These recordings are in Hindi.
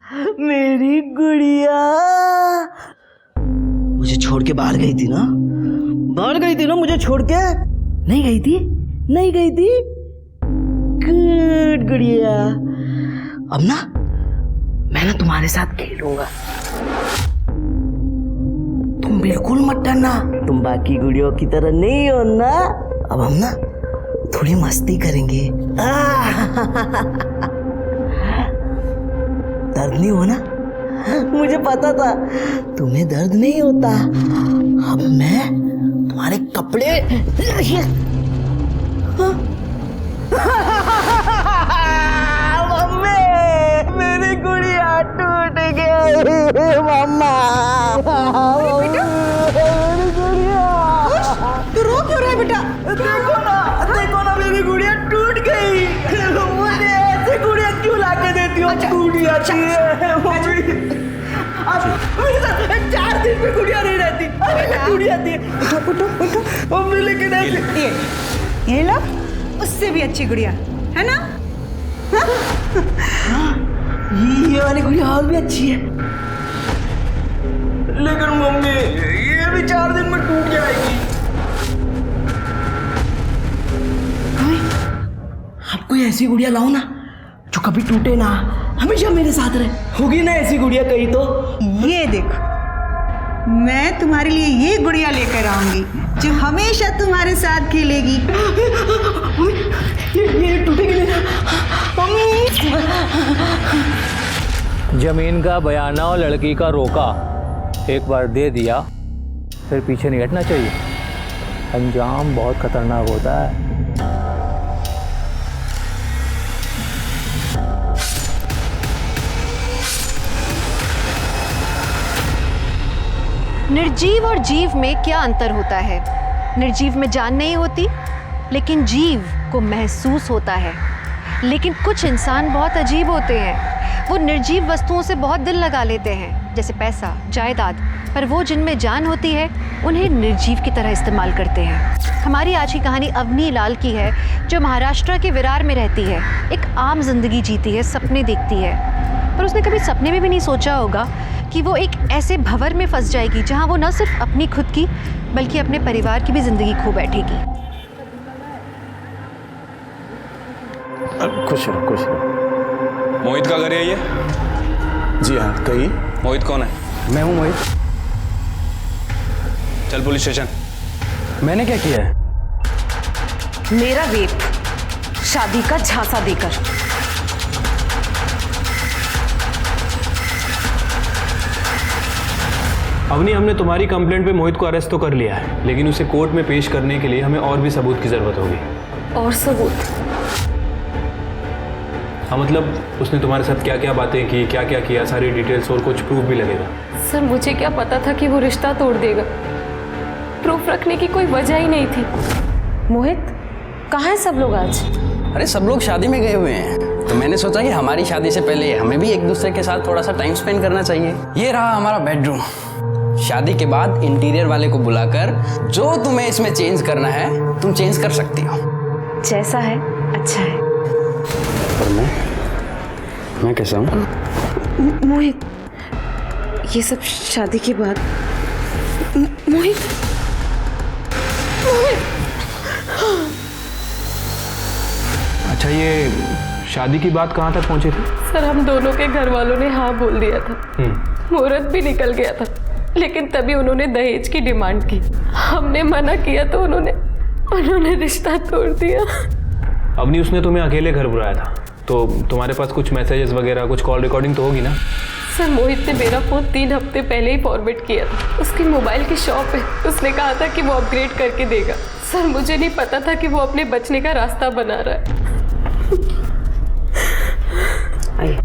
मेरी गुड़िया मुझे छोड़ के बाहर गई थी ना, मुझे छोड़ के नहीं गई थी। गुड गुड़िया। अब ना मैं तुम्हारे साथ खेलूंगा, तुम बिल्कुल मत डरना, तुम बाकी गुड़ियों की तरह नहीं हो ना। अब हम ना थोड़ी मस्ती करेंगे। दर्द नहीं हो ना, मुझे पता था तुम्हें दर्द नहीं होता। अब मैं तुम्हारे कपड़े मम्मी, मेरी गुड़िया टूट गई। मम्मा मेरी गुड़िया। तू रो क्यों रहा है बेटा? देखो ना मेरी गुड़िया टूट गई। मुझे ऐसी गुड़िया क्यों लाके देती हो? गुड़िया अब मेरे साथ 4 दिन में गुड़िया नहीं रहती। गुड़िया थी मम्मी, लेकिन ये लो, उससे भी अच्छी गुड़िया है ना? ये वाली गुड़िया और भी अच्छी है, लेकिन मम्मी ये भी 4 दिन में टूट जाएगी। आप कोई ऐसी गुड़िया लाओ ना जो कभी टूटे ना, हमेशा मेरे साथ रहे। होगी ना ऐसी गुड़िया कहीं तो? ये देखो, मैं तुम्हारे लिए ये गुड़िया लेकर आऊंगी जो हमेशा तुम्हारे साथ खेलेगी। ये टूटेगी नहीं ना मम्मी? जमीन का बयाना और लड़की का रोका एक बार दे दिया, फिर पीछे नहीं हटना चाहिए। अंजाम बहुत खतरनाक होता है। निर्जीव और जीव में क्या अंतर होता है? निर्जीव में जान नहीं होती, लेकिन जीव को महसूस होता है। लेकिन कुछ इंसान बहुत अजीब होते हैं, वो निर्जीव वस्तुओं से बहुत दिल लगा लेते हैं, जैसे पैसा, जायदाद, पर वो जिनमें जान होती है उन्हें निर्जीव की तरह इस्तेमाल करते हैं। हमारी आज की कहानी अवनी लाल की है, जो महाराष्ट्र के विरार में रहती है। एक आम जिंदगी जीती है, सपने देखती है, पर उसने कभी सपने में भी नहीं सोचा होगा कि वो एक ऐसे भंवर में फंस जाएगी जहां वो न सिर्फ अपनी खुद की बल्कि अपने परिवार की भी जिंदगी खो बैठेगी। खुश रहो, खुश रहो। मोहित का घर है ये? जी हाँ, कहिए। मोहित कौन है? मैं हूँ मोहित। चल पुलिस स्टेशन। मैंने क्या किया है? मेरा रेप, शादी का झांसा देकर। अवनी, हमने तुम्हारी कंप्लेंट पे मोहित को अरेस्ट तो कर लिया है, लेकिन उसे कोर्ट में पेश करने के लिए हमें और भी सबूत की जरूरत होगी। और सबूत? हाँ, मतलब उसने तुम्हारे साथ क्या क्या बातें की, क्या क्या किया, सारी डिटेल्स और कुछ प्रूफ भी लगेगा। सर, मुझे क्या पता था कि वो रिश्ता तोड़ देगा। प्रूफ रखने की कोई वजह ही नहीं थी। मोहित, कहाँ है सब लोग आज? अरे सब लोग शादी में गए हुए हैं, तो मैंने सोचा कि हमारी शादी से पहले हमें भी एक दूसरे के साथ थोड़ा सा टाइम स्पेंड करना चाहिए। ये रहा हमारा बेडरूम। शादी के बाद इंटीरियर वाले को बुलाकर जो तुम्हें इसमें चेंज करना है तुम चेंज कर सकती हो। जैसा है अच्छा है। पर मैं कैसा हूँ? मोहित, ये सब शादी के बाद। मोहित, अच्छा, ये शादी की बात कहाँ तक पहुँची थी? सर, हम दोनों के घर वालों ने हाँ बोल दिया था, मुहूर्त भी निकल गया था, लेकिन तभी उन्होंने दहेज की डिमांड की। हमने मना किया तो उन्होंने रिश्ता तोड़ दिया। अवनी, उसने तुम्हें अकेले घर बुलाया था, तो तुम्हारे पास कुछ मैसेजेस वगैरह, कुछ कॉल रिकॉर्डिंग तो होगी ना? सर, मोहित ने मेरा फ़ोन 3 हफ्ते पहले ही फॉरवर्ड किया था। उसकी मोबाइल की शॉप है, उसने कहा था कि वो अपग्रेड करके देगा। सर, मुझे नहीं पता था कि वो अपने बचने का रास्ता बना रहा है। आइए।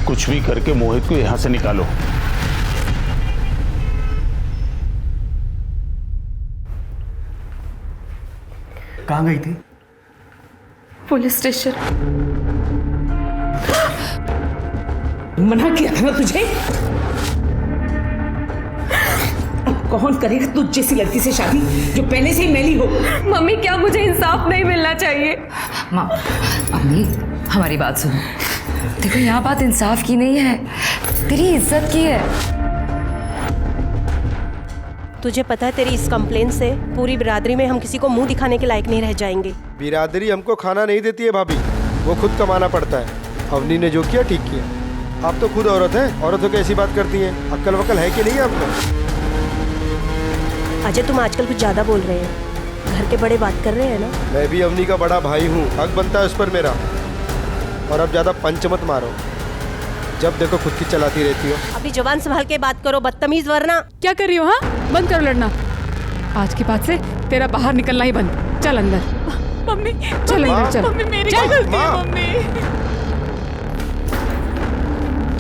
कुछ भी करके मोहित को यहां से निकालो। कहाँ गई थी? Police station. मना किया था ना तुझे? कौन करेगा तुझ जैसी लड़की से शादी जो पहले से ही मैली हो। मम्मी क्या मुझे इंसाफ नहीं मिलना चाहिए? माँ अम्मी हमारी बात सुनो। देखो यहाँ बात इंसाफ की नहीं है, तेरी इज्जत की है। तुझे पता है तेरी इस कंप्लेन से पूरी बिरादरी में हम किसी को मुंह दिखाने के लायक नहीं रह जाएंगे। बिरादरी हमको खाना नहीं देती है भाभी, वो खुद कमाना पड़ता है। अवनी ने जो किया ठीक किया। आप तो खुद औरत हैं, औरतों की ऐसी बात करती हैं। अक्ल वक्ल है कि नहीं है आपको? अजय तुम आजकल कुछ ज्यादा बोल रहे हैं, घर के बड़े बात कर रहे हैं ना। मैं भी अवनी का बड़ा भाई हूँ, हक बनता है उस पर मेरा। और अब ज्यादा पंच मत मारो, जब देखो खुद की चलाती रहती हो। अभी जवान संभाल के बात करो, बदतमीज वरना। क्या कर रही हो? हाँ बंद करो लड़ना। आज के बाद से तेरा बाहर निकलना ही बंद। चल अंदर। मम्मी चल अंदर चल। मम्मी मेरी गलती है मम्मी।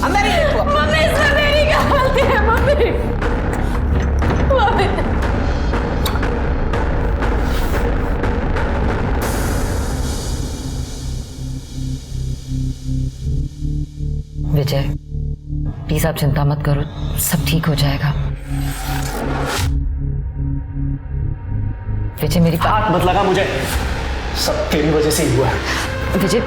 अंदर ही देखो। मम्मी इसमें मेरी क्या गलती है मम्मी? मम्मी विजय प्लीज आप चिंता मत करो, सब ठीक हो जाएगा। विजय मेरी हाथ मत लगा मुझे, सब तेरी वजह से ही हुआ है। विजय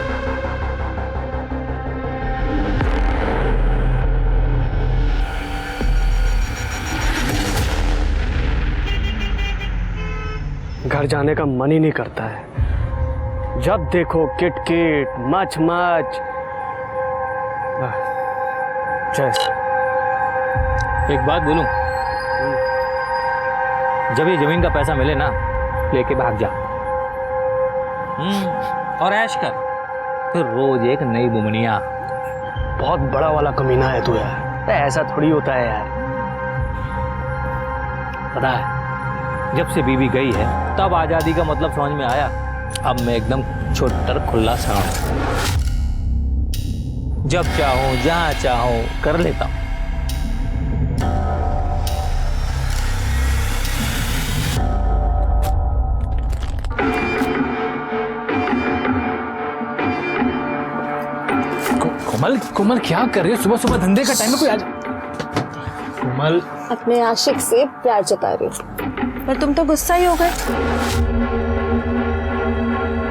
घर जाने का मन ही नहीं करता है। जब देखो किट किट मच मच। एक बात बोलूं, जब ये जमीन का पैसा मिले ना, लेके भाग जा और ऐश कर, फिर रोज एक नई बुमनिया। बहुत बड़ा वाला कमीना है तू यार, ऐसा थोड़ी होता है यार। पता है जब से बीबी गई है तब आजादी का मतलब समझ में आया। अब मैं एकदम छोटर खुला सा हूं, जब चाहूं जहां चाहूं कर लेता हूं। कोमल कोमल क्या कर रही हो? सुबह सुबह धंधे का टाइम है, कोई आज। कोमल अपने आशिक से प्यार जता रही हूँ, पर तुम तो गुस्सा ही हो गए।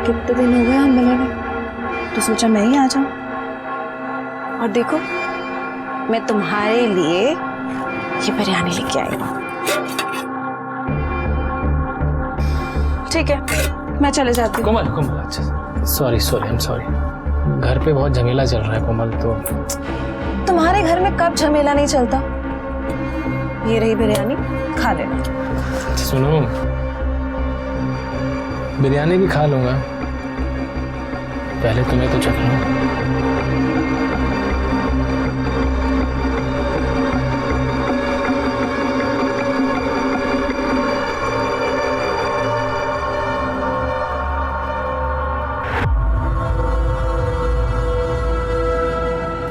कितने दिन हो गए हम मिले हुए, तो सोचा मैं ही आ जाऊं। और देखो मैं तुम्हारे लिए ये बिरयानी लेके आई हूँ। ठीक है मैं चले जाती हूँ। कोमल कोमल अच्छा sorry sorry I am sorry, घर पे बहुत झमेला चल रहा है कोमल। तो तुम्हारे घर में कब झमेला नहीं चलता? ये रही बिरयानी, खा लेना। सुनो बिरयानी भी खा लूंगा, पहले तुम्हें तो चख लूं।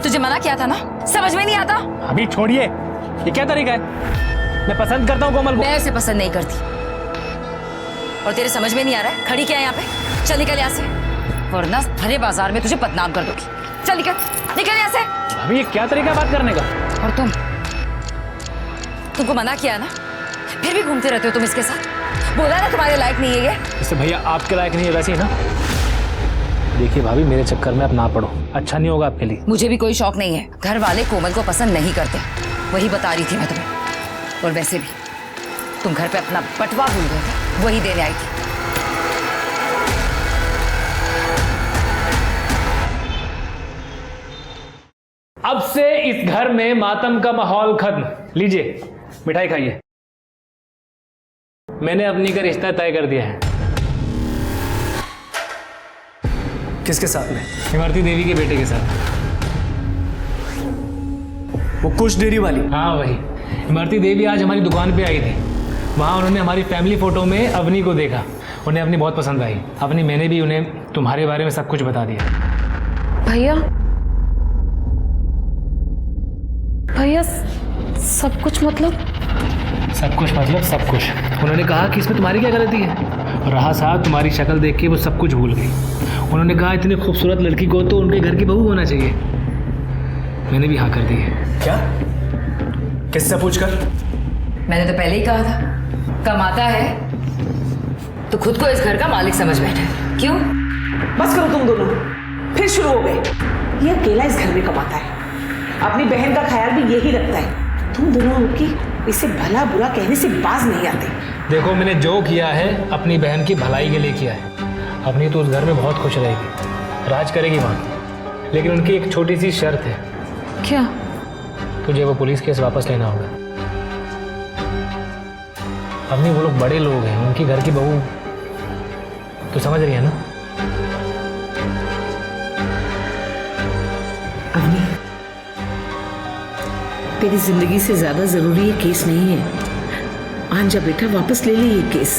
तुझे मना किया था ना, समझ में नहीं आता? अभी छोड़िए, ये क्या तरीका है? मैं पसंद करता हूँ कोमल को। मैं उसे पसंद नहीं करती, और तेरे समझ में नहीं आ रहा है खड़ी क्या है यहाँ पे? चल निकल यहाँ से, वरना भरे बाजार में तुझे बदनाम कर दूंगी। चल निकल निकल यहाँ से। अभी ये क्या तरीका बात करने का? और तुमको मना किया ना, फिर भी घूमते रहते हो तुम इसके साथ। बोला ना तुम्हारे लायक नहीं है ये। जैसे भैया आपके लायक नहीं है वैसे ही ना। देखिए भाभी मेरे चक्कर में आप ना पड़ो, अच्छा नहीं होगा आपके लिए। मुझे भी कोई शौक नहीं है, घर वाले कोमल को पसंद नहीं करते, वही बता रही थी मैं तुम्हें। और वैसे भी तुम घर पे अपना बटवा भूल गए थे, वही देने आई थी। अब से इस घर में मातम का माहौल खत्म। लीजिए मिठाई खाइए। मैंने अपनी का रिश्ता तय कर दिया है। किसके साथ में? इमरती देवी के बेटे के साथ। वो कुछ डेरी वाली? हाँ वही। इमरती देवी आज हमारी दुकान पे आई थी, वहाँ उन्होंने हमारी फैमिली फोटो में अवनी को देखा, उन्हें अपनी बहुत पसंद आई। अपनी मैंने भी उन्हें तुम्हारे बारे में सब कुछ बता दिया। भैया भैया सब कुछ मतलब? सब कुछ मतलब सब कुछ। उन्होंने कहा कि इसमें तुम्हारी क्या गलती है। रहा साहब तुम्हारी शक्ल देख के वो सब कुछ भूल गई। उन्होंने कहा इतनी खूबसूरत लड़की को तो उनके घर की बहू होना चाहिए। मैंने भी हाँ कर दी है। क्या? किससे पूछकर? मैंने तो पहले ही कहा था, कमाता है तो खुद को इस घर का मालिक समझ बैठा। क्यों? बस करो तुम दोनों, फिर शुरू हो गए। ये अकेला इस घर में कमाता है, अपनी बहन का ख्याल भी यही रखता है। तुम दोनों की इसे भला बुरा कहने से बाज नहीं आते। देखो, मैंने जो किया है अपनी बहन की भलाई के लिए किया है। अपनी तो उस घर में बहुत खुश रहेगी, राज करेगी वहाँ। लेकिन उनकी एक छोटी सी शर्त है। क्या? तुझे वो पुलिस केस वापस लेना होगा। अपनी वो लोग बड़े लोग हैं, उनकी घर की बहू तो समझ रही है ना? अवनी, तेरी जिंदगी से ज्यादा जरूरी ये केस नहीं है। आंजा बेटा, वापस ले ले ये केस।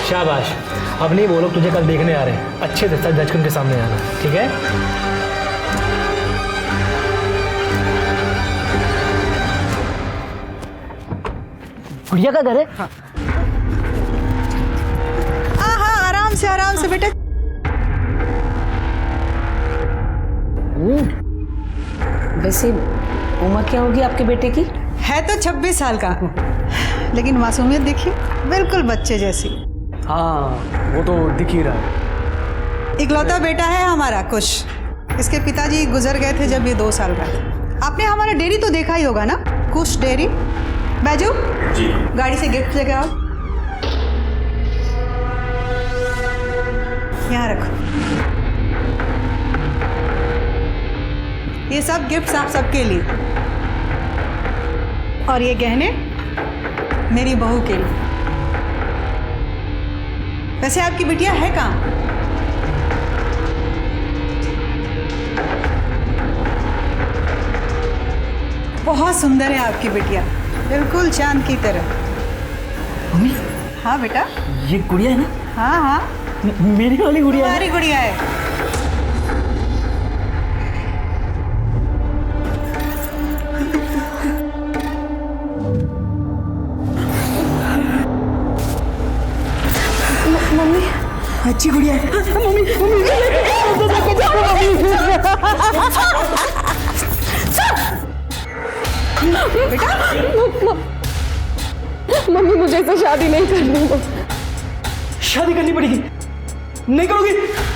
शाबाश। अब नहीं, वो लोग तुझे कल देखने आ रहे हैं। अच्छे से जज के उनके सामने आना, ठीक है? गुड़िया का घर है? हाँ हाँ, आराम से बेटा। वैसे उम्र क्या होगी आपके बेटे की? है तो 26 साल का, लेकिन मासूमियत देखिए, बिल्कुल बच्चे जैसी। हाँ, वो तो दिख ही रहा है। इकलौता बेटा है हमारा कुश। इसके पिताजी गुजर गए थे जब ये 2 साल का था। आपने हमारा डेयरी तो देखा ही होगा ना, कुश डेयरी। बैजू जी, गाड़ी से गिफ्ट लेकर आओ। यहाँ रखो, ये सब गिफ्ट्स आप सबके लिए, और ये गहने मेरी बहू के लिए। वैसे आपकी बिटिया है कहाँ? बहुत सुंदर है आपकी बिटिया, बिल्कुल चांद की तरह। मम्मी, हाँ बेटा, ये गुड़िया है ना? हाँ हाँ, मेरी वाली गुड़िया है। हमारी गुड़िया है। मम्मी, अच्छी गुड़िया है। मम्मी, मुझे तो शादी नहीं करनी। शादी करनी पड़ेगी। नहीं करोगी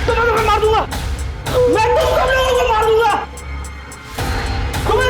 तो मैं तुम्हें मार दूंगा। मैं तुम सब लोगों को मार दूंगा। तुम्हें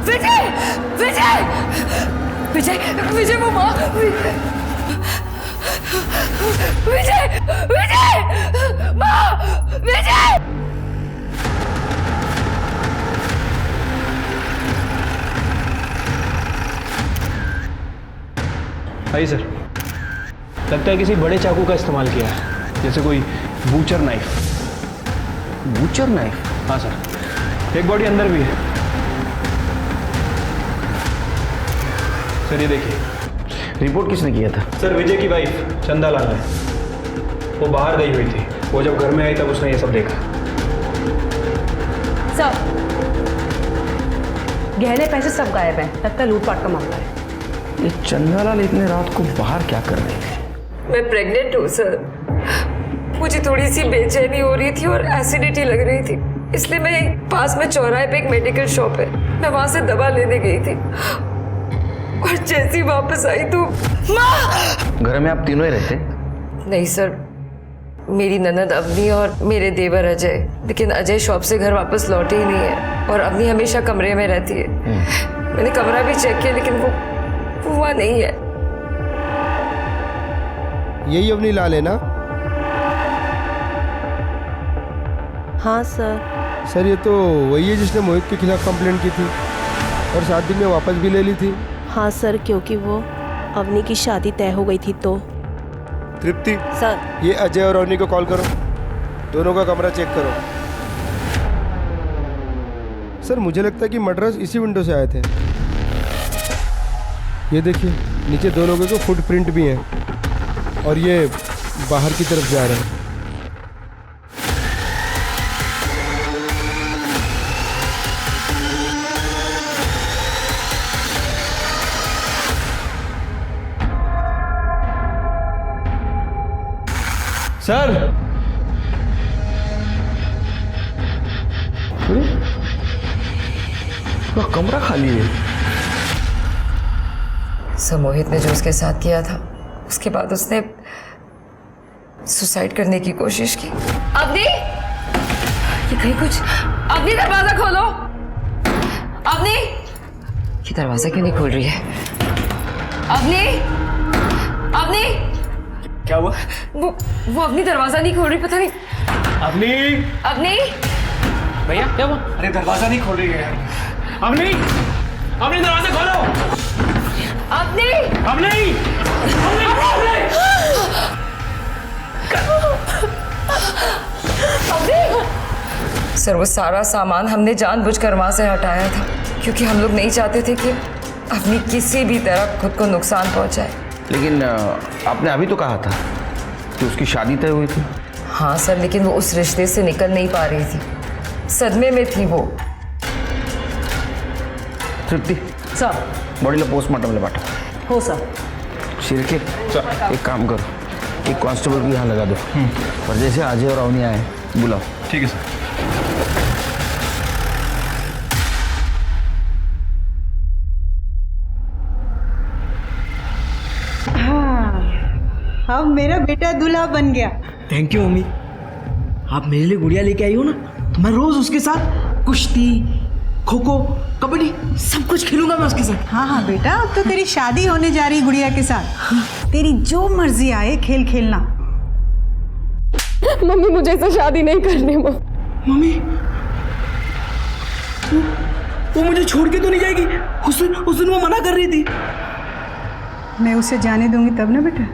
विजय, विजय, विजय, विजय, वो माँ, विजय, विजय, माँ, विजय। आई सर, लगता है किसी बड़े चाकू का इस्तेमाल किया है, जैसे कोई बूचर नाइफ। Butcher knife? हाँ सर, एक बॉडी अंदर भी है। सर ये देखिए। रिपोर्ट किसने किया था? सर विजय की वाइफ चंदा लाल ने। वो बाहर गई हुई थी, वो जब घर में आई तब उसने ये सब देखा। सब गहने पैसे सब गायब हैं, लगता है लूटपाट का मामला है। ये चंदा लाल इतने रात को बाहर क्या कर रहे थे? मैं प्रेग्नेंट हूँ सर। मुझे थोड़ी सी बेचैनी हो रही थी और एसिडिटी लग रही थी, इसलिए मैं पास में चौराहे पे एक मेडिकल शॉप है, मैं वहां से दवा लेने गई थी और जैसी वापस आई तो माँ! घर में आप तीनों ही रहते? नहीं सर, मेरी ननद अवनी और मेरे देवर अजय, लेकिन अजय शॉप से घर वापस लौटे ही नहीं है और अवनी हमेशा कमरे में रहती है। मैंने कमरा भी चेक किया लेकिन वो वहाँ नहीं है। यही अवनी लाल है ना? हाँ सर। सर ये तो वही है जिसने मोहित के खिलाफ कंप्लेंट की थी और 7 दिन में वापस भी ले ली थी। हाँ सर, क्योंकि वो अवनी की शादी तय हो गई थी तो। तृप्ति सर, ये अजय और अवनी को कॉल करो, दोनों का कमरा चेक करो। सर मुझे लगता है कि मर्डरर्स इसी विंडो से आए थे। ये देखिए नीचे 2 लोगों के फुटप्रिंट भी हैं और ये बाहर की तरफ जा रहे हैं। सर पूरा कमरा खाली है। सर मोहित ने जो उसके साथ किया था उसके बाद उसने सुसाइड करने की कोशिश की। अवनी, ये कहीं कुछ। अवनी दरवाजा खोलो। अवनी, ये दरवाजा क्यों नहीं खोल रही है? अवनी, अवनी, क्या हुआ? वो अवनी दरवाजा नहीं खोल रही, पता नहीं। अवनी, अवनी, भैया क्या हुआ? अरे दरवाजा नहीं खोल रही है यार। अवनी, अवनी दरवाजा खोलो। अवनी, अवनी, सर वो सारा सामान हमने जानबूझकर वहां से हटाया था क्योंकि हम लोग नहीं चाहते थे कि अवनी किसी भी तरह खुद को नुकसान पहुंचाए। लेकिन आपने अभी तो कहा था कि उसकी शादी तय हुई थी। हाँ सर, लेकिन वो उस रिश्ते से निकल नहीं पा रही थी, सदमे में थी वो। तृप्ति सर। बॉडी लो पोस्टमार्टम ले बैठा हो सर। शिरके एक काम करो, एक कांस्टेबल भी यहाँ लगा दो और जैसे अजय और अवनी आए बुलाओ। ठीक है सर। अब मेरा बेटा दूल्हा बन गया। थैंक यू मम्मी, आप मेरे लिए गुड़िया लेके आई हो ना, तो मैं रोज उसके साथ कुश्ती, खो खो, कबड्डी सब कुछ खेलूंगा मैं उसके साथ। हाँ हाँ बेटा, अब तो तेरी शादी होने जा रही गुड़िया के साथ। तेरी जो मर्जी आए खेल खेलना। मम्मी मुझे ऐसे शादी नहीं करनी। मम्मी वो मुझे छोड़ के तो नहीं जाएगी? उस दिन वो मना कर रही थी। मैं उसे जाने दूंगी तब ना बेटा।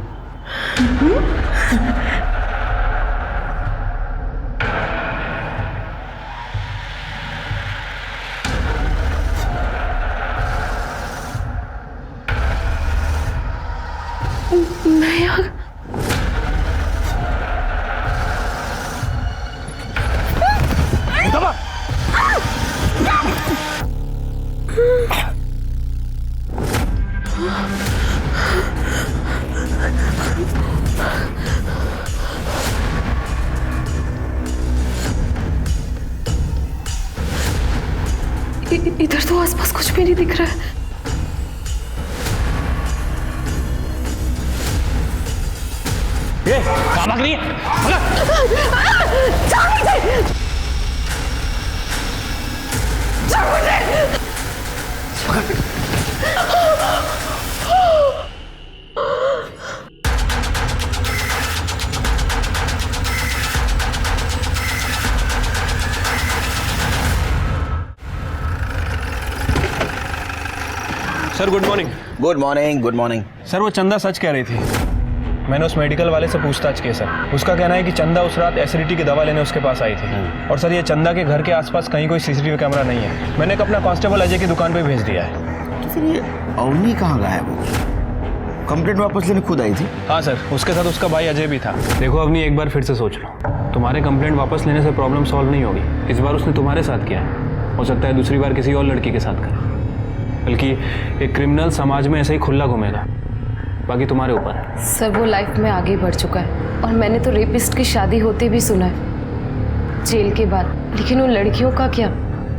इधर तो आसपास कुछ भी नहीं दिख रहा है। ये कहाँ भाग रही है? Sir good morning. Good morning. Good morning. Sir वो चंदा सच कह रही थी। मैंने उस मेडिकल वाले से पूछताछ की सर। उसका कहना है कि चंदा उस रात एसिडिटी की दवा लेने उसके पास आई थी। और सर ये चंदा के घर के आसपास कहीं कोई सीसीटीवी कैमरा नहीं है। मैंने एक अपना कांस्टेबल अजय की दुकान पे भेज दिया है। तो फिर ये अवनी कहाँ गायब हो? कंप्लेंट वापस लेने खुद आई थी? हाँ सर, उसके साथ उसका भाई अजय भी था। देखो अवनी, एक बार फिर से सोच लो, तुम्हारे कंप्लेंट वापस लेने से प्रॉब्लम सॉल्व नहीं होगी। इस बार उसने तुम्हारे साथ किया है, हो सकता है दूसरी बार किसी और लड़की के साथ करे। बल्कि एक क्रिमिनल समाज में ऐसे ही खुला घूमेगा। बाकी तुम्हारे ऊपर है। सर वो लाइफ में आगे बढ़ चुका है और मैंने तो रेपिस्ट की शादी होते भी सुना है जेल के बाद। लेकिन उन लड़कियों का क्या,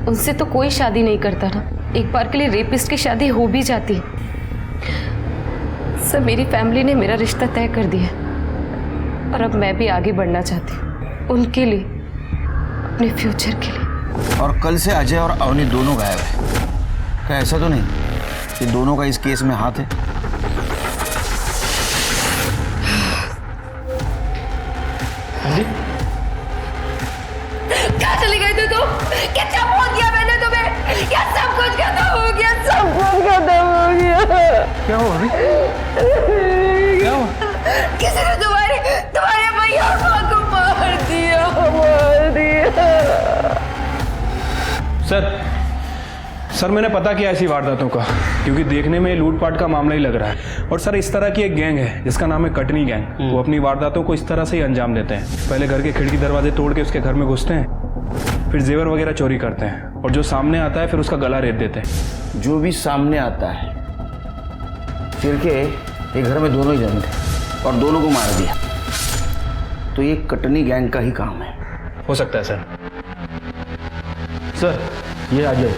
उनसे तो कोई शादी नहीं करता ना। एक बार के लिए रेपिस्ट की शादी हो भी जाती है। सर मेरी फैमिली ने मेरा रिश्ता तय कर दिया और अब मैं भी आगे बढ़ना चाहती हूँ उनके लिए, अपने फ्यूचर के लिए। और कल से अजय और अवनी दोनों गायब है। क्या ऐसा तो नहीं कि दोनों का इस केस में हाथ है? हाँ जी। थी तुम? कितना फोन किया मैंने तुम्हें? क्या सब कुछ खत्म हो गया? सब कुछ खत्म हो गया। क्या हुआ अभी? क्या हुआ? किसी ने तुम्हारे भैया और माँ को मार दिया, मार दिया। सर मैंने पता किया ऐसी वारदातों का, क्योंकि देखने में लूटपाट का मामला ही लग रहा है। और सर इस तरह की एक गैंग है जिसका नाम है कटनी गैंग। वो अपनी वारदातों को इस तरह से ही अंजाम देते हैं। पहले घर के खिड़की दरवाजे तोड़ के उसके घर में घुसते हैं, फिर जेवर वगैरह चोरी करते हैं, और जो सामने आता है फिर उसका गला रेत देते हैं। जो भी सामने आता है, फिर के ये घर में दोनों ही जन थे और दोनों को मार दिया, तो ये कटनी गैंग का ही काम है। हो सकता है सर। सर ये अजय।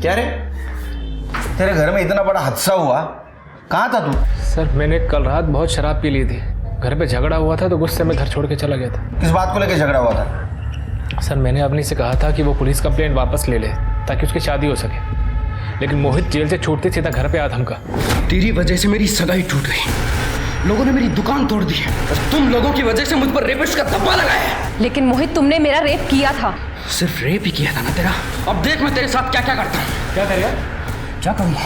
क्या रे, तेरे घर में इतना बड़ा हादसा हुआ, कहाँ था तू? सर मैंने कल रात बहुत शराब पी ली थी, घर पे झगड़ा हुआ था तो गुस्से में घर छोड़ के चला गया था। किस बात को लेकर झगड़ा हुआ था? सर मैंने अपनी से कहा था कि वो पुलिस कंप्लेंट वापस ले ले ताकि उसकी शादी हो सके, लेकिन मोहित जेल से छूटते सीधा घर पे आ धमका। तेरी वजह से मेरी सगाई टूट गई, लोगों ने मेरी दुकान तोड़ दी है, और तुम लोगों की वजह से मुझ पर रेपिस्ट का धब्बा लगाया है। लेकिन मोहित, तुमने मेरा रेप किया था। सिर्फ रेप ही किया था ना तेरा? अब देख मैं तेरे साथ क्या क्या करता हूँ। क्या करेगा? क्या करूँगा?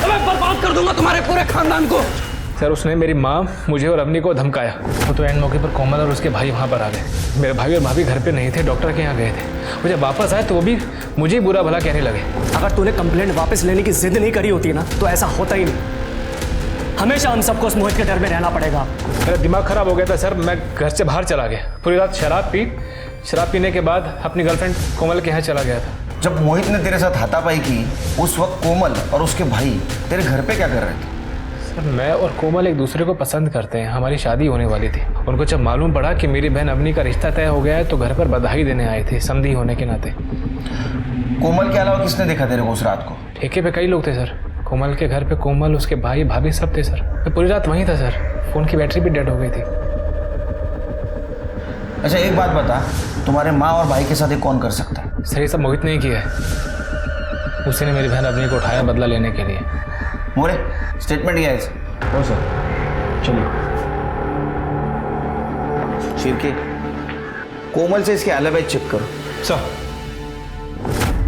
मैं बर्बाद कर दूंगा तुम्हारे पूरे खानदान को। सर उसने मेरी माँ, मुझे और अवनी को धमकाया। वो तो एंड मौके पर कोमल और उसके भाई वहाँ पर आ गए। मेरे भाई और भाभी घर पे नहीं थे, डॉक्टर के यहाँ गए थे। वो जब वापस आए तो वो भी मुझे बुरा भला कहने लगे। अगर तूने कंप्लेंट वापस लेने की जिद नहीं करी होती ना तो ऐसा होता ही नहीं। हमेशा हम सबको उस मोहित के डर में रहना पड़ेगा। मेरा दिमाग खराब हो गया था सर, मैं घर से बाहर चला गया। पूरी रात शराब पीने के बाद अपनी गर्लफ्रेंड कोमल के यहाँ चला गया था। जब मोहित ने तेरे साथ हाथापाई की, उस वक्त कोमल और उसके भाई तेरे घर पे क्या कर रहे थे? सर मैं और कोमल एक दूसरे को पसंद करते हैं, हमारी शादी होने वाली थी। उनको जब मालूम पड़ा कि मेरी बहन अवनी का रिश्ता तय हो गया है तो घर पर बधाई देने आए थे, समधी होने के नाते। कोमल के अलावा किसने देखा तेरे को उस रात को? ठेके पे कई लोग थे सर। कोमल के घर पे कोमल, उसके भाई भाभी सब थे सर। मैं पूरी रात वहीं था सर। फ़ोन की बैटरी भी डेड हो गई थी। अच्छा एक बात बता, तुम्हारे माँ और भाई के साथ ये कौन कर सकता है? सर ये सब मोहित ने किया है। उसी ने मेरी बहन अवनी को उठाया बदला लेने के लिए। मोरे स्टेटमेंट क्या है इसे? हो सर, चलिए। शिरके, कोमल से इसके अलावा चेक करो। सर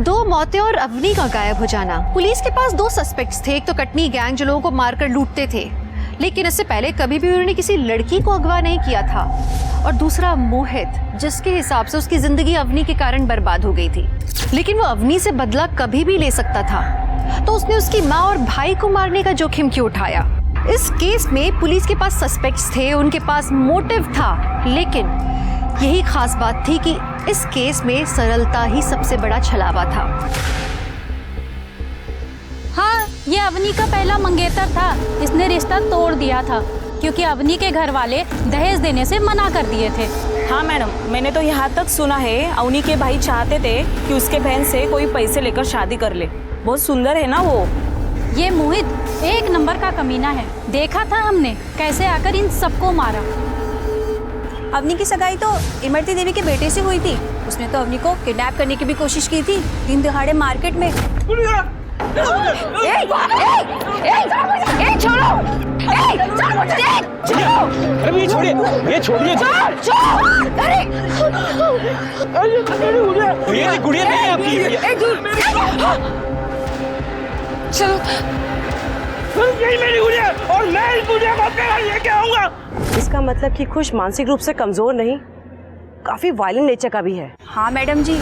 2 मौतें और अवनी का गायब हो जाना। पुलिस के पास 2 सस्पेक्ट्स थे। एक तो कटनी गैंग जो लोगों को मारकर लूटते थे, लेकिन इससे पहले कभी भी उन्होंने किसी लड़की को अगवा नहीं किया था। और दूसरा मोहित, जिसके हिसाब से उसकी जिंदगी अवनी के कारण बर्बाद हो गई थी, लेकिन वो अवनी से बदला कभी भी ले सकता था, तो उसने उसकी माँ और भाई को मारने का जोखिम क्यों उठाया? इस केस में पुलिस के पास सस्पेक्ट्स थे, उनके पास मोटिव था, लेकिन यही खास बात थी कि इस केस में सरलता ही सबसे बड़ा छलावा था। हाँ, ये अवनी का पहला मंगेतर था। इसने रिश्ता तोड़ दिया था क्योंकि अवनी के घर वाले दहेज देने से मना कर दिए थे। हाँ मैडम, मैंने तो यहाँ तक सुना है अवनी के भाई चाहते थे कि उसके बहन से कोई पैसे लेकर शादी कर ले। बहुत सुंदर है ना वो। ये मोहित एक नंबर का कमीना है। देखा था हमने कैसे आकर इन सबको मारा। अवनी की सगाई तो इमरती देवी के बेटे से हुई थी। उसने तो अवनी को किडनैप करने की भी कोशिश की थी, दिन दहाड़े मार्केट में। अरे ये छोड़िए, ये छोड़िए। ये गुड़िया नहीं है आपकी। चलो, यही मेरी गुड़िया और मैं इस गुड़िया को अपने घर लेके आऊंगा। इसका मतलब कि खुश मानसिक रूप से कमजोर नहीं, काफी वायलेंट नेचर का भी है। हाँ मैडम जी।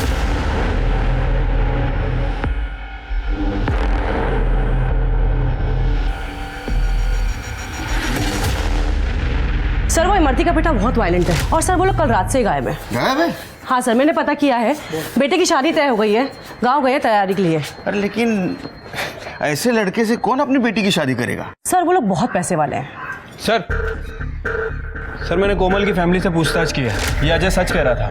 सर वो इमरती का बेटा बहुत वायलेंट है, और सर वो लोग कल रात से ही गायब है। गायब है? हाँ सर, मैंने पता किया है। बेटे की शादी तय हो गई है, गाँव गए तैयारी के लिए। अरे लेकिन ऐसे लड़के से कौन अपनी बेटी की शादी करेगा? सर वो लोग बहुत पैसे वाले हैं। सर मैंने कोमल की फैमिली से पूछताछ की है। ये अजय सच कह रहा था।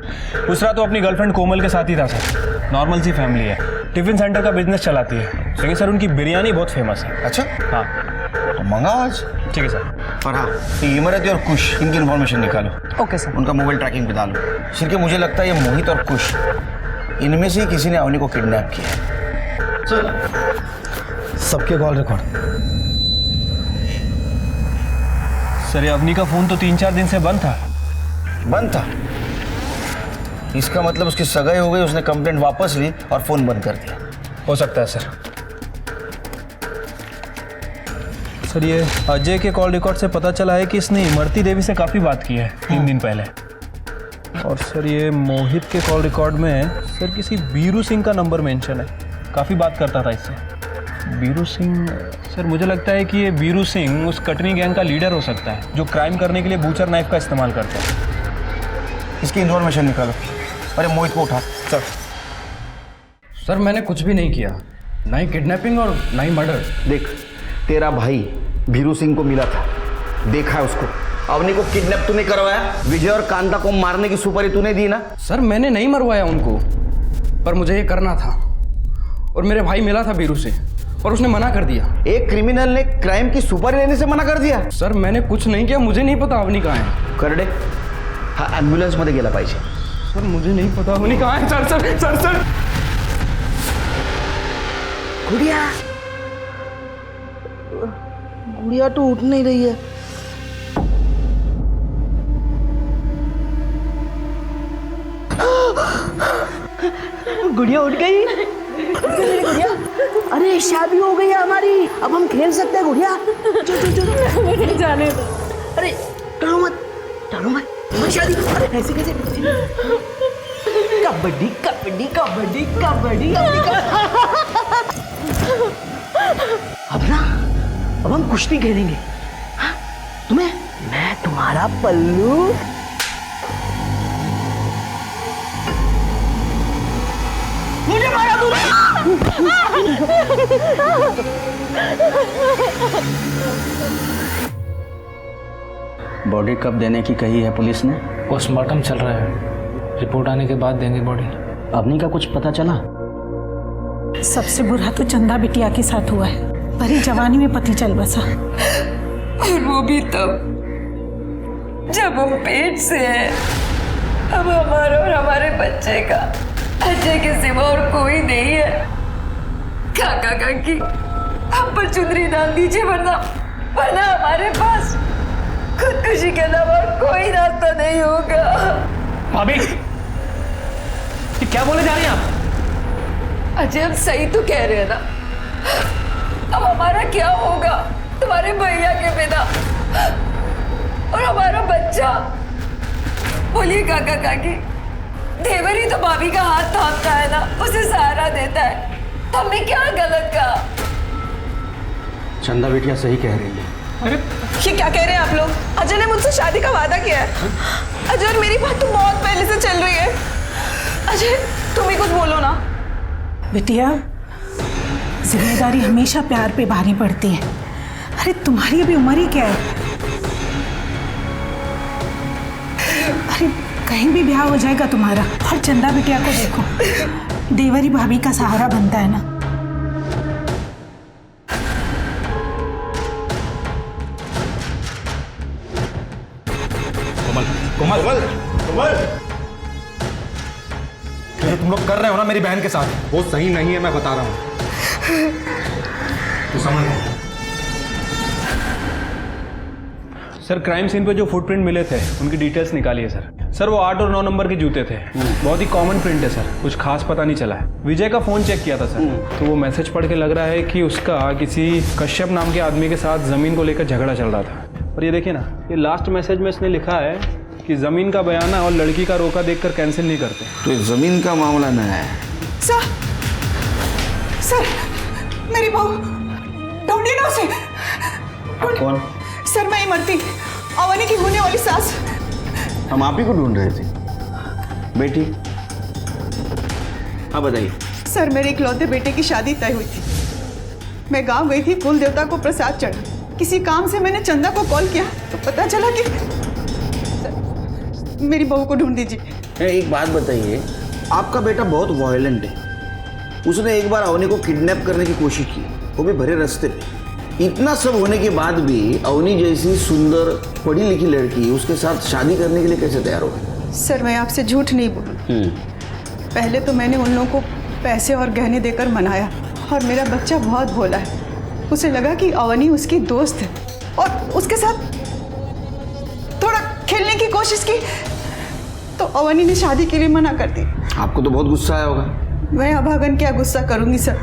उस रात तो अपनी गर्लफ्रेंड कोमल के साथ ही था सर। नॉर्मल सी फैमिली है, टिफिन सेंटर का बिजनेस चलाती है, लेकिन सर उनकी बिरयानी बहुत फेमस है। अच्छा हाँ, तो मंगाओ आज। ठीक है सर। और हाँ, इमरती और कुश, इनकी इन्फॉर्मेशन निकालो। Okay sir. उनका मोबाइल ट्रैकिंग पे डालो। सिर्फ मुझे लगता है ये मोहित और कुश, इनमें से ही किसी ने अवनी को किडनैप किया है। सर सबके कॉल रिकॉर्ड। सर ये अवनी का फ़ोन तो 3-4 दिन से बंद था। बंद था? इसका मतलब उसकी सगाई हो गई, उसने कंप्लेंट वापस ली और फ़ोन बंद कर दिया। हो सकता है सर। सर ये अजय के कॉल रिकॉर्ड से पता चला है कि इसने इमरती देवी से काफ़ी बात की है 3 दिन पहले। और सर ये मोहित के कॉल रिकॉर्ड में सर किसी बीरू सिंह का नंबर मेंशन है, काफ़ी बात करता था इससे। बीरू सिंह सर, मुझे लगता है कि ये बीरू सिंह उस कटनी गैंग का लीडर हो सकता है जो क्राइम करने के लिए बूचर नाइफ का इस्तेमाल करता है। इसकी इन्फॉर्मेशन निकालो। अरे मोहित को उठा। सर मैंने कुछ भी नहीं किया, ना ही किडनैपिंग और ना ही मर्डर। देख, तेरा भाई भीरू सिंह को मिला था, देखा है उसको। अवनी को किडनैप तूने करवाया, विजय और कांता को मारने की सुपारी तूने दी ना? सर मैंने नहीं मरवाया उनको, पर मुझे ये करना था। और मेरे भाई मिला था बीरू से और उसने मना कर दिया। एक क्रिमिनल ने क्राइम की सुपारी लेने से मना कर दिया? सर मैंने कुछ नहीं किया, मुझे नहीं पता अवनी कहाँ है। करडे हा ॲम्ब्युलन्स मध्ये गेला पाहिजे। सर मुझे नहीं पता अवनी कहाँ है। सर सर सर सर गुड़िया, गुड़िया तो उठ नहीं रही है। गुड़िया उठ गई। गुड़िया, अरे शादी हो गई है हमारी, अब हम खेल सकते हैं गुड़िया। मुझे जाने दो। अरे डरो मत, डरो मत, शादी। अरे ऐसे कैसे? कबड्डी कबड्डी कबड्डी कबड्डी। अब ना, अब हम कुश्ती खेलेंगे। हाँ? तुम्हें मैं तुम्हारा पल्लू। मुझे मारा तूने। बॉडी कब देने की कही है पुलिस ने? पोस्टमार्टम चल रहा है, रिपोर्ट आने के बाद देंगे बॉडी। अवनी का कुछ पता चला? सबसे बुरा तो चंदा बिटिया के साथ हुआ है, भरी जवानी में पति चल बसा। और वो भी तब जब हम पेट से हैं। अब हमारा और हमारे बच्चे का अजय के सिवा और कोई नहीं है। काका काकी हम पर चुनरी डाल दीजिए, वरना हमारे पास खुदकुशी के अलावा और कोई रास्ता नहीं होगा। भाभी, ये क्या बोले जा रही हैं आप? अजय हम सही तो कह रहे हैं ना। अब हमारा क्या होगा तुम्हारे भैया के बिना, और हमारा बच्चा? बोलिए काका काकी, देवर ही तो भाभी का हाथ थामता है ना, उसे सहारा देता है। तो हमने क्या गलत कहा? चंदा बिटिया सही कह रही है। अरे ये क्या कह रहे हैं आप लोग? अजय ने मुझसे शादी का वादा किया है। अजय और मेरी बात तो बहुत पहले से चल रही है। अजय तुम ही कुछ बोलो ना। बिटिया, जिम्मेदारी हमेशा प्यार पे भारी पड़ती है। अरे तुम्हारी अभी उम्र ही क्या है? अरे कहीं भी ब्याह हो जाएगा तुम्हारा। और चंदा बिटिया को देखो, देवरी भाभी का सहारा बनता है ना। कोमल, कोमल, कोमल, जो तुम लोग कर रहे हो ना मेरी बहन के साथ, वो सही नहीं है, मैं बता रहा हूँ। तू समझ। सर क्राइम सीन पे जो फुटप्रिंट मिले थे उनकी डिटेल्स निकालिए सर। सर वो 8 और 9 नंबर के जूते थे, बहुत ही कॉमन प्रिंट है सर, कुछ खास पता नहीं चला है। विजय का फ़ोन चेक किया था सर, तो वो मैसेज पढ़ के लग रहा है कि उसका किसी कश्यप नाम के आदमी के साथ ज़मीन को लेकर झगड़ा चल रहा था। और ये देखिए ना, ये लास्ट मैसेज में इसने लिखा है कि ज़मीन का बयाना और लड़की का रोका देखकर कैंसिल नहीं करते। तो ये ज़मीन का मामला न है। सर, सर मेरी बहू, ढूंढिए ना उसे। कौन? सर मैं इमरती, अवनी की होने वाली सास। हम आप ही को ढूंढ रहे थे बेटी। हाँ बताइए। सर मेरे इकलौते बेटे की शादी तय हुई थी। मैं गांव गई थी कुल देवता को प्रसाद चढ़ा। किसी काम से मैंने चंदा को कॉल किया तो पता चला कि मेरी बहू को ढूंढ दीजिए। एक बात बताइए, आपका बेटा बहुत वायलेंट है। उसने एक बार अवनी को किडनैप करने की कोशिश की, वो भी भरे रास्ते पे। इतना सब होने के बाद भी अवनी जैसी सुंदर पढ़ी लिखी लड़की उसके साथ शादी करने के लिए कैसे तैयार हो गई? सर मैं आपसे झूठ नहीं बोलूं। पहले तो मैंने उन लोगों को पैसे और गहने देकर मनाया, और मेरा बच्चा बहुत भोला है। उसे लगा कि अवनी उसकी दोस्त है और उसके साथ खेलने की कोशिश की तो अवनी ने शादी के लिए मना कर दी। आपको तो बहुत गुस्सा आया होगा। मैं अभागन क्या गुस्सा करूंगी सर,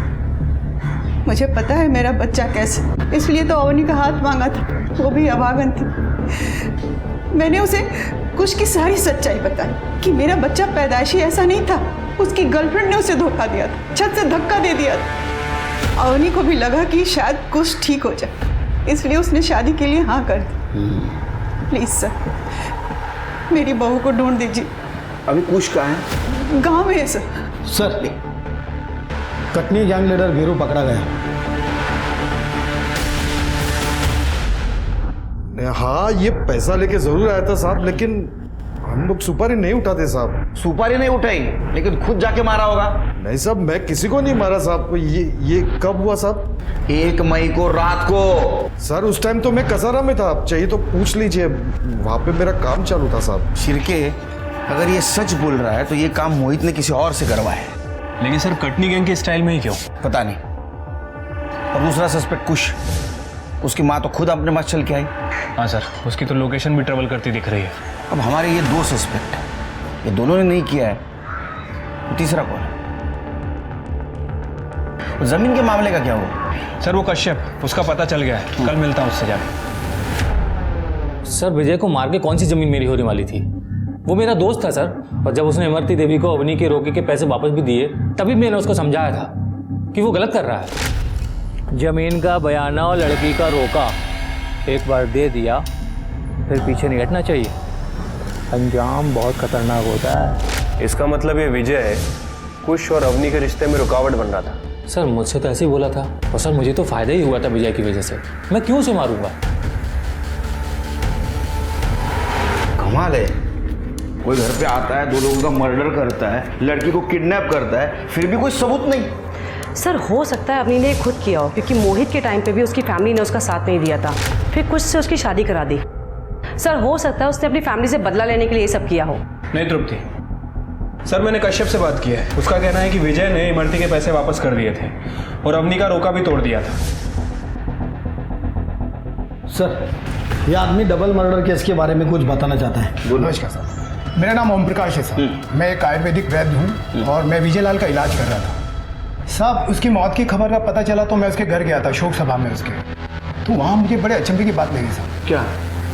मुझे पता है मेरा बच्चा कैसे, इसलिए तो अवनी का हाथ मांगा था, वो भी अभागन थी। मैंने उसे कुछ की सारी सच्चाई बताई कि मेरा बच्चा पैदाइशी ऐसा नहीं था, उसकी गर्लफ्रेंड ने उसे धोखा दिया था, छत से धक्का दे दिया था। अवनी को भी लगा कि शायद कुछ ठीक हो जाए, इसलिए उसने शादी के लिए हाँ कर दी। प्लीज सर, मेरी बहू को ढूंढ दीजिए। अभी कुछ कहाँ है? गांव में है sir. Sir, Katni gang leader Veeru पकड़ा गया। हाँ, ये पैसा लेके जरूर आया था साहब, लेकिन हम लोग सुपारी नहीं उठाते साहब। सुपारी नहीं उठाई, लेकिन खुद जाके मारा होगा। नहीं साहब, मैं किसी को नहीं मारा साहब। ये कब हुआ साहब? 1 मई को रात को। सर उस टाइम तो मैं कसारा में था, आप चाहिए तो पूछ लीजिए, वहाँ पे मेरा काम चालू था साहब। शिरके, अगर ये सच बोल रहा है तो ये काम मोहित ने किसी और से करवाया है। लेकिन सर कटनी गैंग के स्टाइल में ही क्यों? पता नहीं। और दूसरा सस्पेक्ट कुश, उसकी माँ तो खुद अपने पास चल के आई। हाँ सर, उसकी तो लोकेशन भी ट्रेवल करती दिख रही है। अब हमारे ये 2 सस्पेक्ट हैं, ये दोनों ने नहीं किया है, तो तीसरा कौन है? जमीन के मामले का क्या हुआ? सर वो कश्यप, उसका पता चल गया है, कल मिलता हूँ उससे जाकर। सर विजय को मार के कौन सी जमीन मेरी होने वाली थी? वो मेरा दोस्त था सर, और जब उसने इमरती देवी को अवनी के रोके के पैसे वापस भी दिए, तभी मैंने उसको समझाया था कि वो गलत कर रहा है। जमीन का बयाना और लड़की का रोका, एक बार दे दिया फिर पीछे नहीं हटना चाहिए, अंजाम बहुत खतरनाक होता है। इसका मतलब ये विजय कुश और अवनी के रिश्ते में रुकावट बन रहा था। सर मुझसे तो ऐसे ही बोला था, और सर मुझे तो फायदा ही हुआ था विजय की वजह से, मैं क्यों उसे मारूंगा? कमाल है, कोई घर पे आता है, 2 लोगों का मर्डर करता है, लड़की को किडनैप करता है, फिर भी कोई सबूत नहीं। सर हो सकता है अवनी ने खुद किया हो, क्योंकि मोहित के टाइम पे भी उसकी फैमिली ने उसका साथ नहीं दिया था, फिर कुछ से उसकी शादी करा दी। सर हो सकता है उसने अपनी फैमिली से बदला लेने के लिए ये सब किया हो। नहीं तृप्ति, सर मैंने कश्यप से बात की है, उसका कहना है कि विजय ने इमरती के पैसे वापस कर दिए थे और अवनी का रोका भी तोड़ दिया था। सर, ये आदमी डबल मर्डर केस के बारे में कुछ बताना चाहता है। नमस्कार सर, मेरा नाम ओम प्रकाश है सर, मैं एक आयुर्वेदिक वैद्य हूँ और मैं विजय लाल का इलाज कर रहा था साहब। उसकी मौत की खबर का पता चला तो मैं उसके घर गया था, शोक सभा में उसके, तो वहाँ मुझे बड़े अचंभे की बात लगी सर। क्या?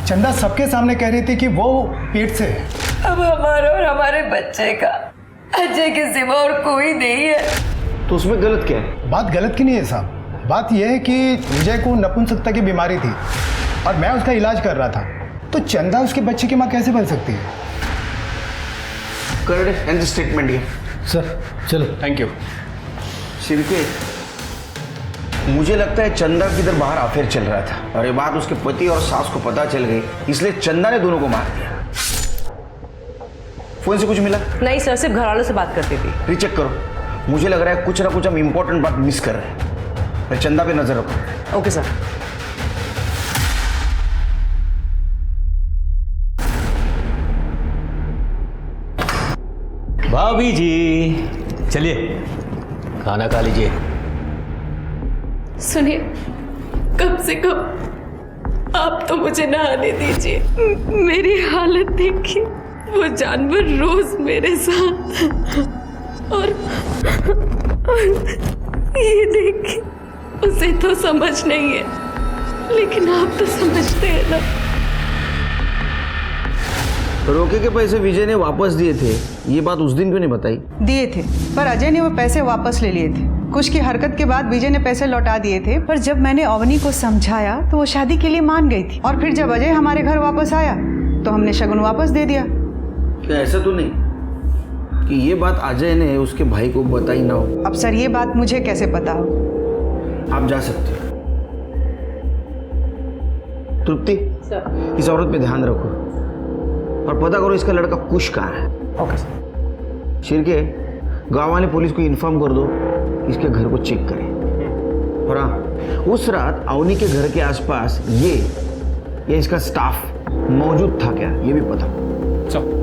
चंदा सबके सामने कह रही थी कि वो पेट से है। अब हमारा और हमारे बच्चे का अजय के सिवा और कोई नहीं है। तो उसमें गलत क्या है? बात गलत की नहीं है साहब, बात यह है कि विजय को नपुंसकता की बीमारी थी और मैं उसका इलाज कर रहा था, तो चंदा उसके बच्चे की माँ कैसे बन सकती है? कर स्टेटमेंट ये सर। चलो, थैंक यू। शिरके, मुझे लगता है चंदा किधर बाहर अफेयर चल रहा था और ये बात उसके पति और सास को पता चल गई, इसलिए चंदा ने दोनों को मार दिया। फोन से कुछ मिला? नहीं सर, सिर्फ घर वालों से बात करती थी। रीचेक करो, मुझे लग रहा है कुछ ना कुछ हम इंपॉर्टेंट बात मिस कर रहे हैं। मैं चंदा पे नजर रखो। Okay sir. भाभी जी चलिए खाना खा लीजिए। सुनिए, कम से कम आप तो मुझे नहाने दीजिए। मेरी हालत देखिए, वो जानवर रोज मेरे साथ, और ये देखिए उसे तो समझ नहीं है, लेकिन आप तो समझते हैं ना। रोके के पैसे विजय ने वापस दिए थे, ये बात उस दिन क्यों नहीं बताई? दिए थे, पर अजय ने वो पैसे वापस ले लिए थे। कुछ की हरकत के बाद विजय ने पैसे लौटा दिए थे, पर जब मैंने अवनी को समझाया तो वो शादी के लिए मान गई थी, और फिर जब अजय हमारे घर वापस आया तो हमने शगुन वापस दे दिया। क्या ऐसा तो नहीं कि ये बात अजय ने उसके भाई को बताई ना हो? अब सर ये बात मुझे कैसे पता हो? आप जा सकते हो। तृप्ति, इस औरत पे ध्यान रखो और पता करो इसका लड़का कुश कहाँ है। Okay sir. शिरके, गांव वाले पुलिस को इन्फॉर्म कर दो, इसके घर को चेक करें। और हाँ, उस रात अवनी के घर के आसपास ये इसका स्टाफ मौजूद था क्या, ये भी पता। चलो।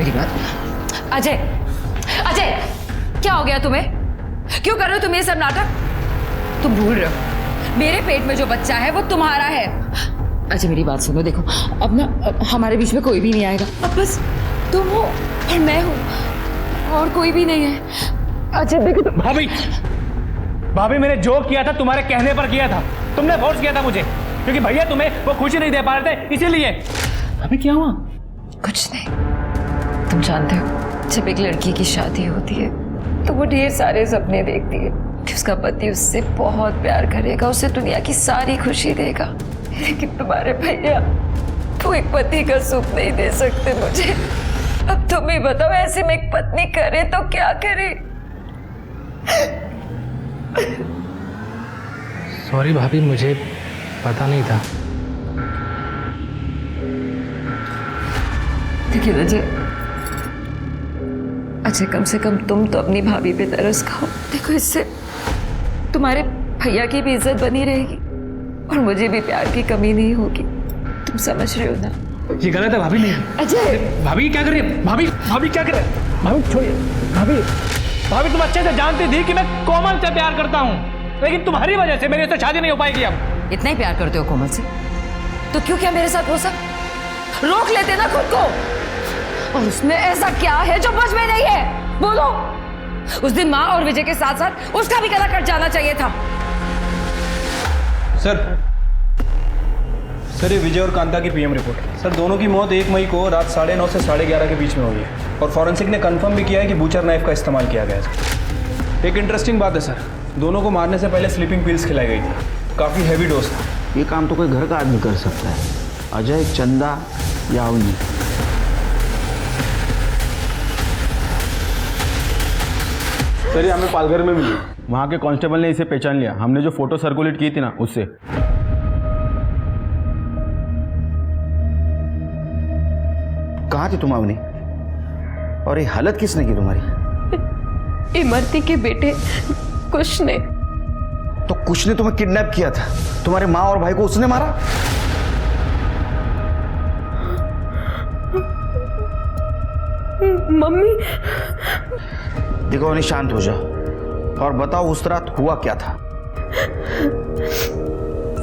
मेरी बात। अजय, अजय, क्या हो गया तुम्हें? क्यों कर रहे हो तुम ये सब नाटक? तुम भूल रहे हो मेरे पेट में जो बच्चा है वो तुम्हारा है। अजय मेरी बात सुनो, देखो अब ना हमारे बीच में कोई भी नहीं आएगा। अब बस तुम हो और मैं हूँ और कोई भी नहीं है। अजय देखो तुम। भाभी, भाभी मैंने जो किया था तुम्हारे कहने पर किया था। तुमने फोर्स किया था मुझे, क्योंकि भैया तुम्हें वो खुशी नहीं दे पा रहे थे, इसीलिए। अभी क्या हुआ? कुछ नहीं। तुम जानते हो जब एक लड़की की शादी होती है तो वो ढेर सारे सपने देखती है कि उसका पति उससे बहुत प्यार करेगा, उसे दुनिया की सारी खुशी देगा। लेकिन तुम्हारे भैया वो एक पति का सुख नहीं दे सकते मुझे। अब तुम ही बताओ, ऐसे में एक पत्नी करे तो क्या करे? सॉरी भाभी, मुझे पता नहीं था। देखिए अजय, कम से कम तुम तो अपनी भाभी पे तरस खाओ। देखो इससे तुम्हारे भैया की भी इज्जत बनी रहेगी और मुझे भी प्यार की कमी नहीं होगी। तुम समझ रहे हो ना? ये गलत है भाभी। नहीं अजय, भाभी क्या कर रही है? भाभी क्या कर रही है? भाभी छोड़िए। भाभी तुम अच्छे से जानती थी कि मैं कोमल से प्यार करता हूँ, लेकिन तुम्हारी वजह से मेरी उससे शादी नहीं हो पाएगी। अब इतना ही प्यार करते हो कोमल से तो क्यों क्या मेरे साथ हो सब रोक लेते ना खुद को? और उसमें ऐसा क्या है जो मुझ में नहीं है? बोलो। उस दिन माँ और विजय के साथ साथ उसका भी गला कट जाना चाहिए था। सर ये विजय और कांता की पीएम रिपोर्ट है। सर दोनों की मौत 1 मई को रात 9:30 से 11:30 के बीच में हुई है और फॉरेंसिक ने कंफर्म भी किया है कि बूचर नाइफ का इस्तेमाल किया गया है। एक इंटरेस्टिंग बात है सर, दोनों को मारने से पहले स्लीपिंग पिल्स खिलाई गई थी। काफ़ी हैवी डोज था। ये काम तो कोई घर का आदमी कर सकता है, अजय, चंदा या अवनी। सर ये हमें पालघर में मिली, वहाँ के कांस्टेबल ने इसे पहचान लिया। हमने जो फोटो सर्कुलेट की थी ना उससे। कहाँ थी तुम अवनी? और ये हालत किसने की तुम्हारी? इमरती के बेटे कुश ने। तो कुश ने तुम्हें किडनैप किया था? तुम्हारे माँ और भाई को उसने मारा? मम्मी। देखो अवनी, शांत हो जाओ और बताओ उस रात हुआ क्या था?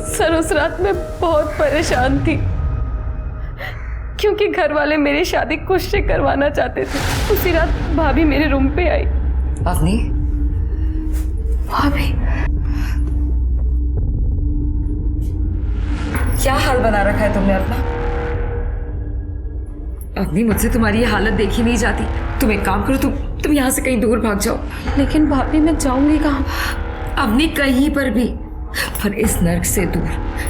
सर उस रात मैं बहुत परेशान थी क्योंकि घर वाले मेरी शादी कुश से करवाना चाहते थे। उसी रात भाभी मेरे रूम पे आई। अवनी, भाभी क्या हाल बना रखा है तुमने अपना? अवनी मुझसे तुम्हारी ये हालत देखी नहीं जाती। तुम एक काम करो, तुम यहाँ से कहीं दूर भाग जाओ। लेकिन भाभी मैं जाऊंगी कहाँ? अवनी कहीं पर भी, पर इस नर्क से दूर।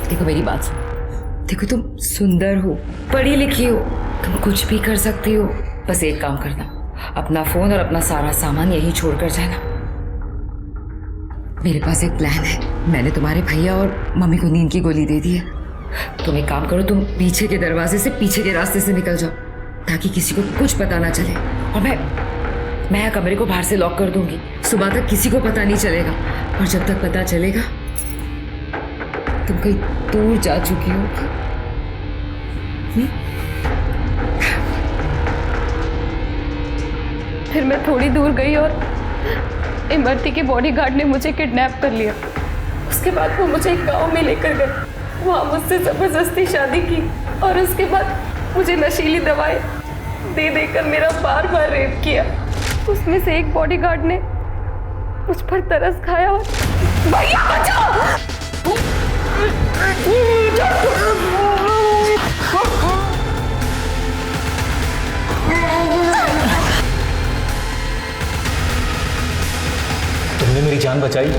देखो मेरी बात सुनो, देखो तुम सुंदर हो, पढ़ी लिखी हो, तुम कुछ भी कर सकती हो। बस एक काम करना, अपना फोन और अपना सारा सामान यहीं छोड़कर जाना। मेरे पास एक प्लान है। मैंने तुम्हारे भैया और मम्मी को नींद की गोली दे दी है। तुम एक काम करो, तुम पीछे के दरवाजे से, पीछे के रास्ते से निकल जाओ ताकि किसी को कुछ पता ना चले। और मैं कमरे को बाहर से लॉक कर दूंगी। सुबह तक किसी को पता नहीं चलेगा और जब तक पता चलेगा तुम कहीं दूर जा चुकी हो। फिर मैं थोड़ी दूर गई और इमरती के बॉडीगार्ड ने मुझे किडनैप कर लिया। उसके बाद वो मुझे एक गांव में लेकर गए, वहाँ मुझसे जबरदस्ती शादी की और उसके बाद मुझे नशीली दवाएं दे देकर मेरा बार बार रेप किया। उसमें से एक बॉडीगार्ड ने मुझ पर तरस खाया और भैया बचाओ! तुमने मेरी जान बचाई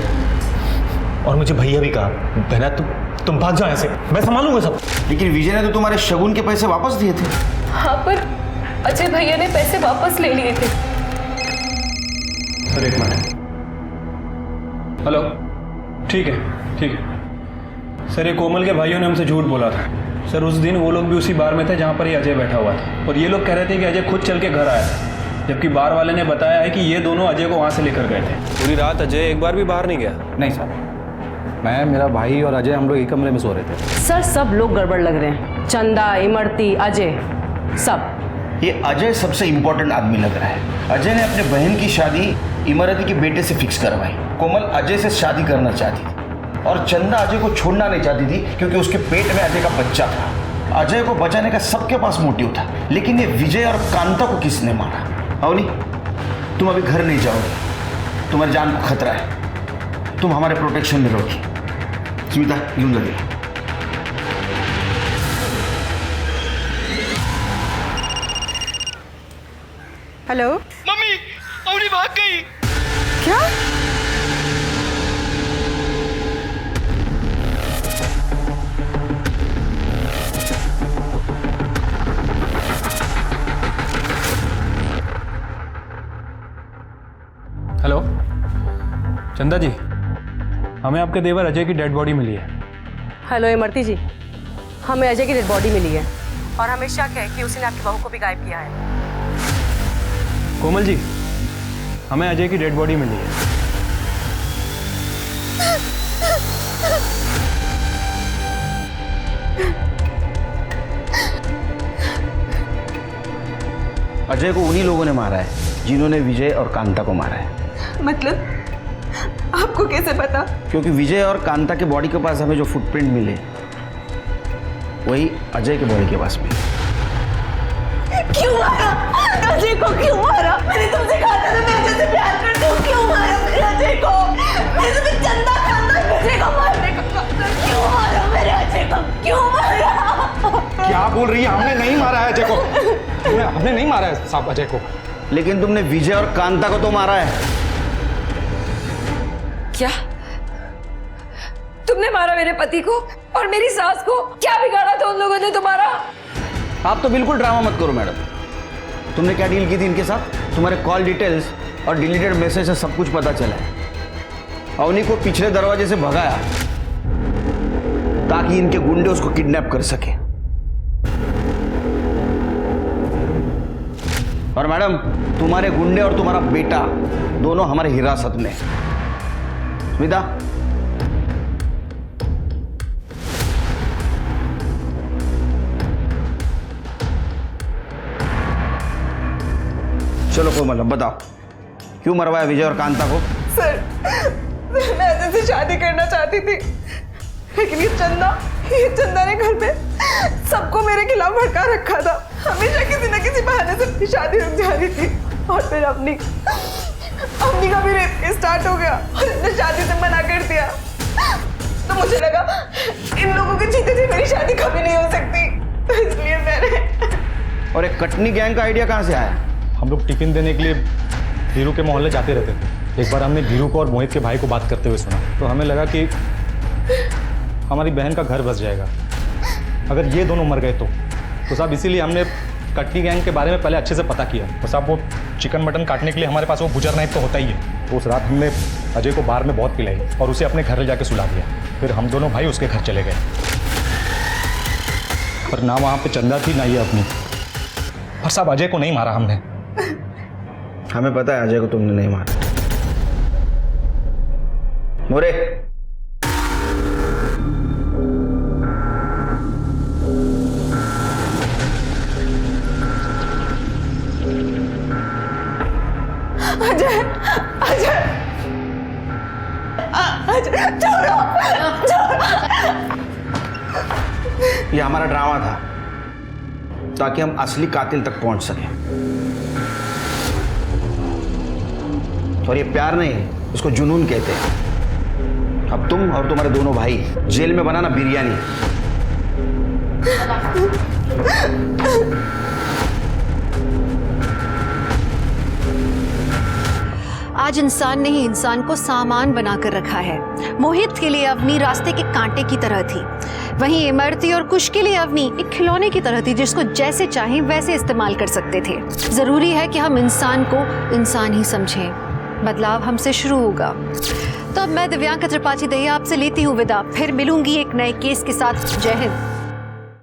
और मुझे भैया भी कहा, बहना तुम भाग जाओ ऐसे, मैं संभालूंगा सब। लेकिन विजय ने तो तुम्हारे शगुन के पैसे वापस दिए थे। हाँ, पर अजय भैया ने पैसे वापस ले लिए थे। सर एक मिनट। हेलो, ठीक है। सर ये कोमल के भाइयों ने हमसे झूठ बोला था। सर उस दिन वो लोग भी उसी बार में थे जहाँ पर ये अजय बैठा हुआ था और ये लोग कह रहे थे कि अजय खुद चल के घर आया था, जबकि बार वाले ने बताया है कि ये दोनों अजय को वहाँ से लेकर गए थे। पूरी रात अजय एक बार भी बाहर नहीं गया? नहीं सर, मैं, मेरा भाई और अजय हम लोग एक कमरे में सो रहे थे। सर सब लोग गड़बड़ लग रहे हैं, चंदा, इमरती, अजय, सब। ये अजय सबसे इम्पोर्टेंट आदमी लग रहा है। अजय ने अपने बहन की शादी इमरती के बेटे से फिक्स करवाई। कोमल अजय से शादी करना चाहती थी और चंदा अजय को छोड़ना नहीं चाहती थी क्योंकि उसके पेट में अजय का बच्चा था। अजय को बचाने का सबके पास मोटिव था, लेकिन ये विजय और कांता को किसने मारा? अवनी, तुम अभी घर नहीं जाओगे, तुम्हारी जान को खतरा है, तुम हमारे प्रोटेक्शन में रहोगी। स्मिता, घेऊन जा तिला। हेलो मम्मी, अवनी भाग गई। क्या? हेलो चंदा जी, हमें आपके देवर अजय की डेड बॉडी मिली है। हेलो इमरती जी, हमें अजय की डेड बॉडी मिली है और हमें शक है कि उसने आपकी बहू को भी गायब किया है। कोमल जी, हमें अजय की डेड बॉडी मिली है। अजय को उन्हीं लोगों ने मारा है जिन्होंने विजय और कांता को मारा है। मतलब आपको कैसे पता? क्योंकि विजय और कांता के बॉडी के पास हमें जो फुटप्रिंट मिले वही अजय के बॉडी के पास मिले। क्यों मारा? अजय को क्यों मारा? मैंने तुमसे कहा था ना मैं अजय से प्यार करती हूँ। क्यों मारा मेरे अजय को? मैं तुम्हें चंदा खानदान अजय को मारने का कहता। क्यों मारा मेरे अजय को? क्यों मारा? क्या बोल रही है? हमने नहीं मारा है अजय को। हमने नहीं मारा है साहब अजय को। लेकिन तुमने विजय और कांता को तो मारा है। क्या तुमने मारा मेरे पति को और मेरी सास को? क्या बिगाड़ा था उन लोगों ने तुम्हारा? आप तो बिल्कुल ड्रामा मत करो मैडम। तुमने क्या डील की थी इनके साथ? तुम्हारे कॉल डिटेल्स और डिलीटेड मैसेज से सब कुछ पता चला है। अवनी को पिछले दरवाजे से भगाया ताकि इनके गुंडे उसको किडनैप कर सके। और मैडम, तुम्हारे गुंडे और तुम्हारा बेटा दोनों हमारे हिरासत में। स्मिता, चलो कोमल, अब बताओ क्यों मरवाया विजय और कांता को? सर, मैं अजय से शादी करना चाहती थी, लेकिन ये चंदा ने घर में सबको मेरे खिलाफ भड़का रखा था। हमेशा किसी न किसी बहाने से शादी रुक जा रही थी और फिर अपनी का भी रेप स्टार्ट हो गया और इसने शादी से मना कर दिया। तो मुझे लगा इन लोगों के जीते जी मेरी शादी कभी नहीं हो सकती, तो इसलिए मैंने। और एक कटनी गैंग का आइडिया कहाँ से आया? हम लोग टिफिन देने के लिए धीरू के मोहल्ले जाते रहते थे। एक बार हमने धीरू को और मोहित के भाई को बात करते हुए सुना, तो हमें लगा कि हमारी बहन का घर बस जाएगा अगर ये दोनों मर गए तो साहब इसीलिए हमने कटनी गैंग के बारे में पहले अच्छे से पता किया। तो साहब वो चिकन मटन काटने के लिए हमारे पास वो बुजर नाइफ तो होता ही है। तो उस रात हमने अजय को बाहर में बहुत पिलाई और उसे अपने घर ले जाके सुला दिया। फिर हम दोनों भाई उसके घर चले गए, पर ना वहाँ पे चंदा थी ना ये अपनी। और साहब अजय को नहीं मारा हमने। हमें पता है अजय को तुमने नहीं मारा। मोरे, अजय, अजय, अजय, छोड़ो, ये हमारा ड्रामा था ताकि हम असली कातिल तक पहुंच सकें। और ये प्यार नहीं, इसको जुनून कहते हैं। अब तुम और तुम्हारे दोनों भाई जेल में बनाना बिरयानी। आज इंसान ने ही इंसान को सामान बनाकर रखा है। मोहित के लिए अवनी रास्ते के कांटे की तरह थी, वहीं इमरती और कुश के लिए अवनी एक खिलौने की तरह थी जिसको जैसे चाहें वैसे इस्तेमाल कर सकते थे। जरूरी है कि हम इंसान को इंसान ही समझें। बदलाव हमसे शुरू होगा। तो अब मैं दिव्यांका त्रिपाठी दहिया आपसे लेती हूँ विदा। फिर मिलूंगी एक नए केस के साथ। जय हिंद।